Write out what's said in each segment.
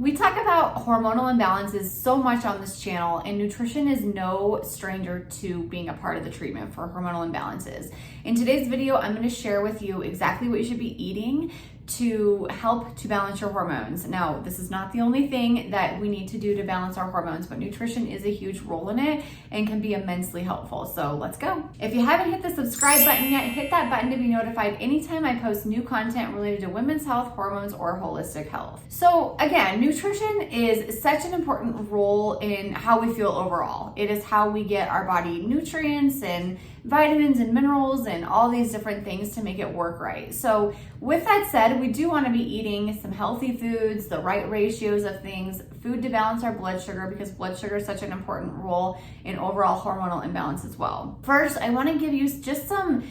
We talk about hormonal imbalances so much on this channel, and nutrition is no stranger to being a part of the treatment for hormonal imbalances. In today's video, I'm going to share with you exactly what you should be eating to help to balance your hormones. Now, this is not the only thing that we need to do to balance our hormones, but nutrition is a huge role in it and can be immensely helpful. So let's go. If you haven't hit the subscribe button yet, hit that button to be notified anytime I post new content related to women's health, hormones, or holistic health. So again, nutrition is such an important role in how we feel overall. It is how we get our body nutrients and vitamins and minerals and all these different things to make it work right. So with that said, we do want to be eating some healthy foods, the right ratios of things, food to balance our blood sugar, because blood sugar is such an important role in overall hormonal imbalance as well. First, I want to give you just some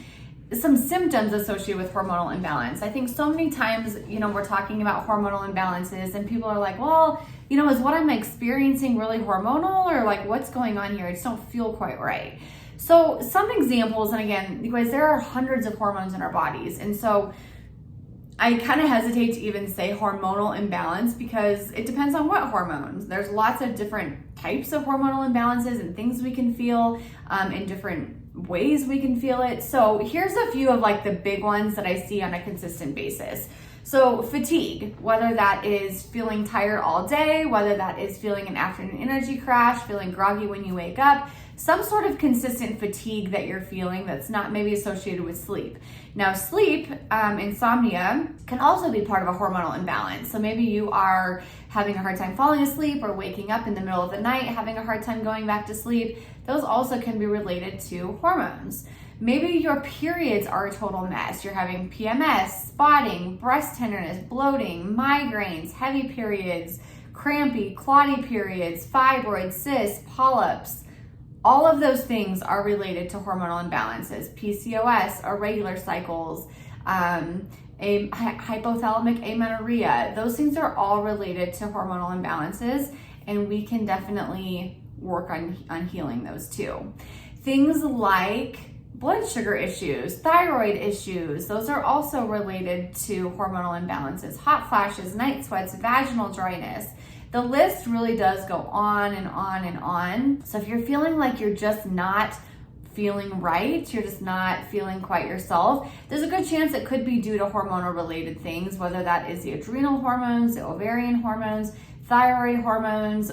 symptoms associated with hormonal imbalance. I think so many times, we're talking about hormonal imbalances and people are like, well, is what I'm experiencing really hormonal, or like what's going on here? I just don't feel quite right. So some examples, and again, you guys, there are hundreds of hormones in our bodies. And so I kind of hesitate to even say hormonal imbalance because it depends on what hormones. There's lots of different types of hormonal imbalances and things we can feel in different ways we can feel it. So here's a few of like the big ones that I see on a consistent basis. So fatigue, whether that is feeling tired all day, whether that is feeling an afternoon energy crash, feeling groggy when you wake up, some sort of consistent fatigue that you're feeling that's not maybe associated with sleep. Now sleep, insomnia, can also be part of a hormonal imbalance. So maybe you are having a hard time falling asleep or waking up in the middle of the night, having a hard time going back to sleep. Those also can be related to hormones. Maybe your periods are a total mess. You're having PMS, spotting, breast tenderness, bloating, migraines, heavy periods, crampy, clotty periods, fibroids, cysts, polyps. All of those things are related to hormonal imbalances. PCOS, irregular cycles, hypothalamic amenorrhea. Those things are all related to hormonal imbalances, and we can definitely work on healing those too. Things like blood sugar issues, thyroid issues, those are also related to hormonal imbalances. Hot flashes, night sweats, vaginal dryness. The list really does go on and on and on. So if you're feeling like you're just not feeling right, you're just not feeling quite yourself, there's a good chance it could be due to hormonal related things, whether that is the adrenal hormones, the ovarian hormones, thyroid hormones,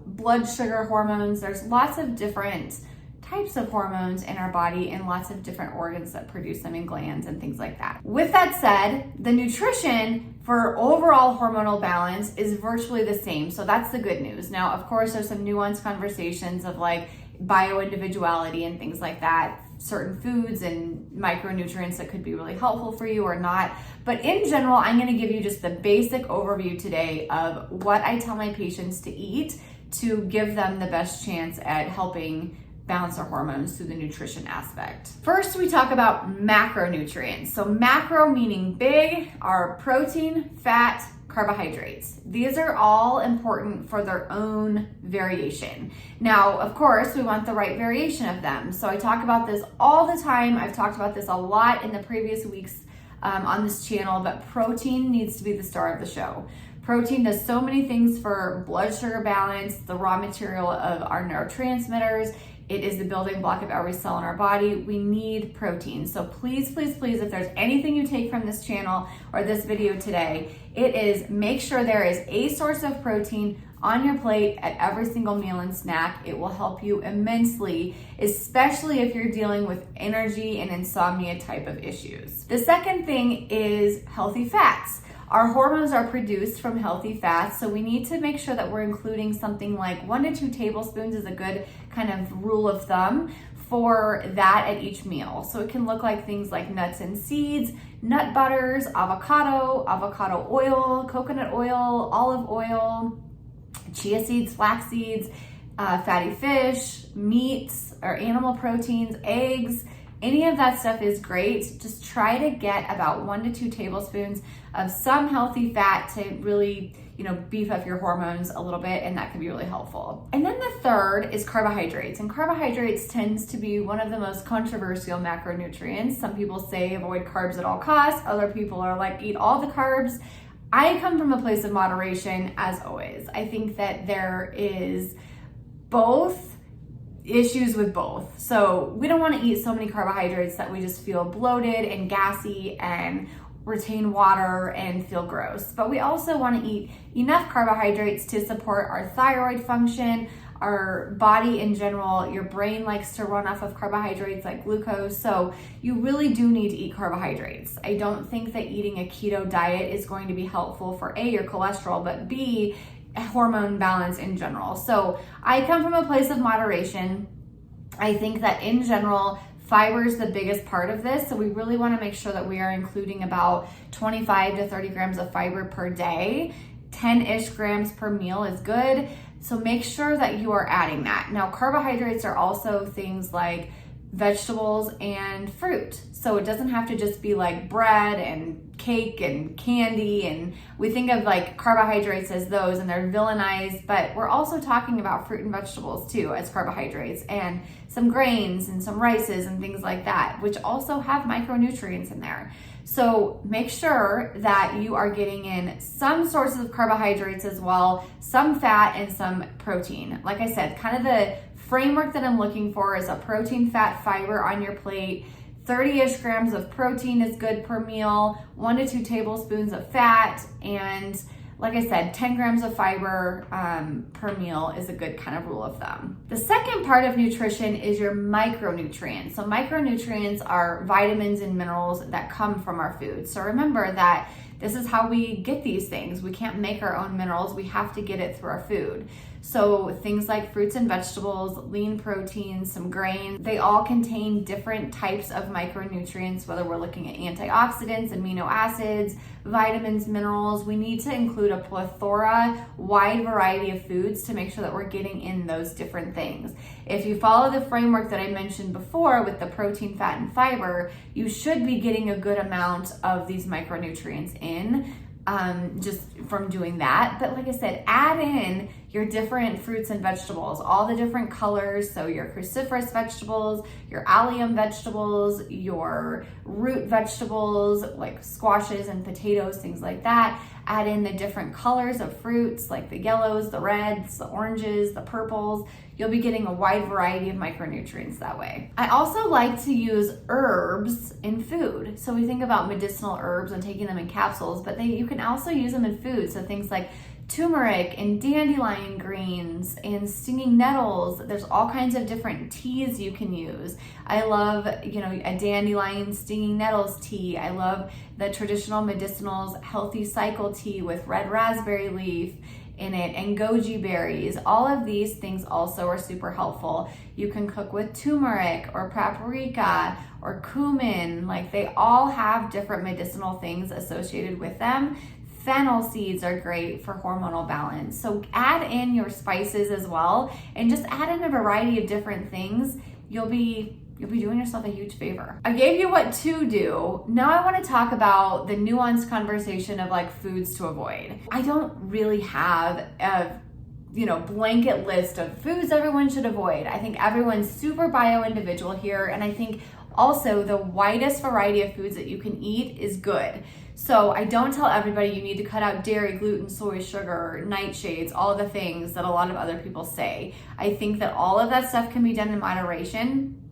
blood sugar hormones. There's lots of different types of hormones in our body and lots of different organs that produce them in glands and things like that. With that said, the nutrition for overall hormonal balance is virtually the same. So that's the good news. Now, of course, there's some nuanced conversations of like bio-individuality and things like that, certain foods and micronutrients that could be really helpful for you or not. But in general, I'm going to give you just the basic overview today of what I tell my patients to eat to give them the best chance at helping balance our hormones through the nutrition aspect. First, we talk about macronutrients. So macro meaning big are protein, fat, carbohydrates. These are all important for their own variation. Now, of course, we want the right variation of them. So I talk about this all the time. I've talked about this a lot in the previous weeks on this channel, but protein needs to be the star of the show. Protein does so many things for blood sugar balance, the raw material of our neurotransmitters. It is the building block of every cell in our body. We need protein. So please, please, please, if there's anything you take from this channel or this video today, it is make sure there is a source of protein on your plate at every single meal and snack. It will help you immensely, especially if you're dealing with energy and insomnia type of issues. The second thing is healthy fats. Our hormones are produced from healthy fats, so we need to make sure that we're including something like 1 to 2 tablespoons is a good kind of rule of thumb for that at each meal. So it can look like things like nuts and seeds, nut butters, avocado oil, coconut oil, olive oil, chia seeds, flax seeds, fatty fish, meats or animal proteins, eggs. Any of that stuff is great. Just try to get about 1 to 2 tablespoons of some healthy fat to really, beef up your hormones a little bit, and that can be really helpful. And then the third is carbohydrates. And carbohydrates tends to be one of the most controversial macronutrients. Some people say avoid carbs at all costs. Other people are like, eat all the carbs. I come from a place of moderation, as always. I think that there is both issues with both. So we don't want to eat so many carbohydrates that we just feel bloated and gassy and retain water and feel gross. But we also want to eat enough carbohydrates to support our thyroid function, our body in general. Your brain likes to run off of carbohydrates like glucose. So you really do need to eat carbohydrates. I don't think that eating a keto diet is going to be helpful for A, your cholesterol, but B, hormone balance in general. So I come from a place of moderation. I think that in general, fiber is the biggest part of this. So we really want to make sure that we are including about 25 to 30 grams of fiber per day. 10-ish grams per meal is good. So make sure that you are adding that. Now, carbohydrates are also things like vegetables and fruit. So it doesn't have to just be like bread and cake and candy, and we think of like carbohydrates as those and they're villainized, but we're also talking about fruit and vegetables too as carbohydrates, and some grains and some rices and things like that, which also have micronutrients in there. So make sure that you are getting in some sources of carbohydrates as well, some fat and some protein. Like I said, kind of the framework that I'm looking for is a protein, fat, fiber on your plate. 30-ish grams of protein is good per meal, 1 to 2 tablespoons of fat, and like I said, 10 grams of fiber per meal is a good kind of rule of thumb. The second part of nutrition is your micronutrients. So micronutrients are vitamins and minerals that come from our food. So remember that this is how we get these things. We can't make our own minerals. We have to get it through our food. So things like fruits and vegetables, lean proteins, some grains, they all contain different types of micronutrients, whether we're looking at antioxidants, amino acids, vitamins, minerals. We need to include a wide variety of foods to make sure that we're getting in those different things. If you follow the framework that I mentioned before with the protein, fat, and fiber, you should be getting a good amount of these micronutrients in. Just from doing that. But like I said, add in your different fruits and vegetables, all the different colors. So your cruciferous vegetables, your allium vegetables, your root vegetables like squashes and potatoes, things like that. Add in the different colors of fruits like the yellows, the reds, the oranges, the purples. You'll be getting a wide variety of micronutrients that way. I also like to use herbs in food. So we think about medicinal herbs and taking them in capsules, but you can also use them in food. So things like turmeric and dandelion greens and stinging nettles. There's all kinds of different teas you can use. I love, a dandelion stinging nettles tea. I love the traditional medicinals healthy cycle tea with red raspberry leaf in it and goji berries. All of these things also are super helpful. You can cook with turmeric or paprika or cumin. Like they all have different medicinal things associated with them. Fennel seeds are great for hormonal balance. So add in your spices as well and just add in a variety of different things. You'll be doing yourself a huge favor. I gave you what to do. Now I want to talk about the nuanced conversation of like foods to avoid. I don't really have a blanket list of foods everyone should avoid. I think everyone's super bio-individual here, and I think also the widest variety of foods that you can eat is good. So I don't tell everybody you need to cut out dairy, gluten, soy, sugar, nightshades, all of the things that a lot of other people say. I think that all of that stuff can be done in moderation.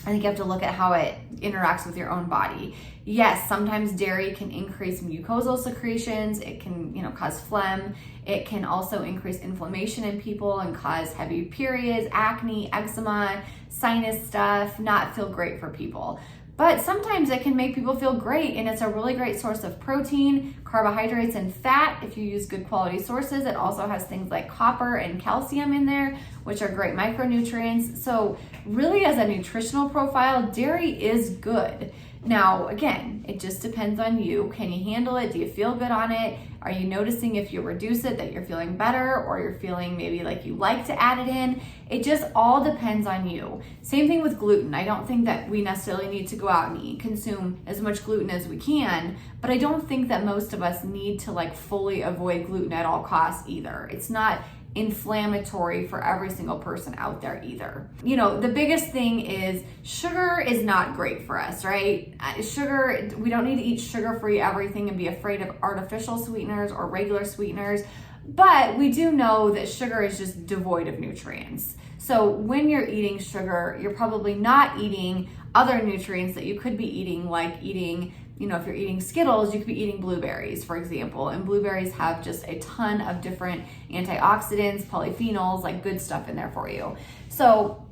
I think you have to look at how it interacts with your own body. Yes, sometimes dairy can increase mucosal secretions. It can, cause phlegm. It can also increase inflammation in people and cause heavy periods, acne, eczema, sinus stuff, not feel great for people. But sometimes it can make people feel great, and it's a really great source of protein, carbohydrates, and fat if you use good quality sources. It also has things like copper and calcium in there, which are great micronutrients. So really, as a nutritional profile, dairy is good. Now, again, it just depends on you. Can you handle it? Do you feel good on it? Are you noticing if you reduce it that you're feeling better, or you're feeling maybe like you like to add it in? It just all depends on you. Same thing with gluten. I don't think that we necessarily need to go out and consume as much gluten as we can, but I don't think that most of us need to fully avoid gluten at all costs either. It's not inflammatory for every single person out there either. The biggest thing is sugar is not great for us, right? Sugar, we don't need to eat sugar-free everything and be afraid of artificial sweeteners. sweeteners or regular sweeteners, but we do know that sugar is just devoid of nutrients. So when you're eating sugar, you're probably not eating other nutrients that you could be eating, like eating, if you're eating Skittles, you could be eating blueberries, for example. And blueberries have just a ton of different antioxidants, polyphenols, like good stuff in there for you. So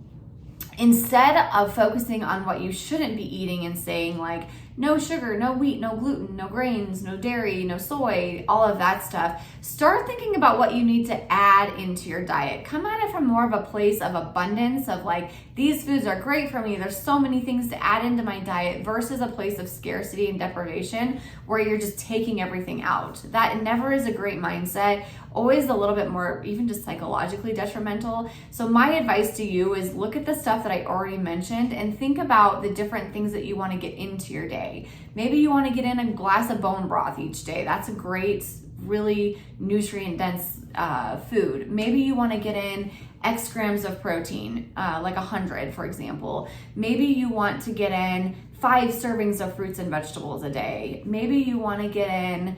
instead of focusing on what you shouldn't be eating and saying like, no sugar, no wheat, no gluten, no grains, no dairy, no soy, all of that stuff, start thinking about what you need to add into your diet. Come at it from more of a place of abundance, of like, these foods are great for me, there's so many things to add into my diet, versus a place of scarcity and deprivation where you're just taking everything out. That never is a great mindset, always a little bit more, even just psychologically detrimental. So my advice to you is look at the stuff that I already mentioned and think about the different things that you want to get into your day. Maybe you want to get in a glass of bone broth each day. That's a great, really nutrient dense food. Maybe you want to get in X grams of protein, like 100, for example. Maybe you want to get in 5 servings of fruits and vegetables a day. Maybe you want to get in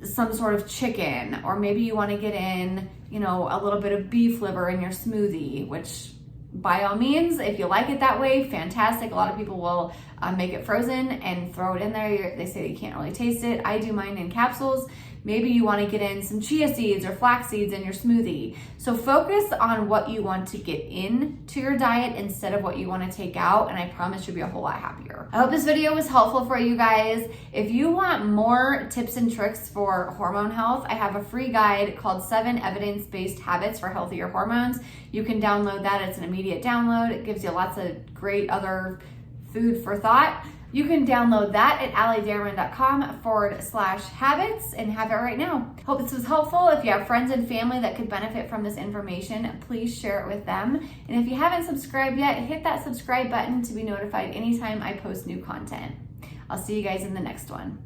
some sort of chicken, or maybe you want to get in, a little bit of beef liver in your smoothie, which by all means, if you like it that way, fantastic. A lot of people will make it frozen and throw it in there. They say you can't really taste it. I do mine in capsules. Maybe you want to get in some chia seeds or flax seeds in your smoothie. So focus on what you want to get into your diet instead of what you want to take out, and I promise you'll be a whole lot happier. I hope this video was helpful for you guys. If you want more tips and tricks for hormone health, I have a free guide called 7 Evidence-Based Habits for Healthier Hormones. You can download that. It's an immediate download. It gives you lots of great other food for thought. You can download that at alliedamron.com/habits and have it right now. Hope this was helpful. If you have friends and family that could benefit from this information, please share it with them. And if you haven't subscribed yet, hit that subscribe button to be notified anytime I post new content. I'll see you guys in the next one.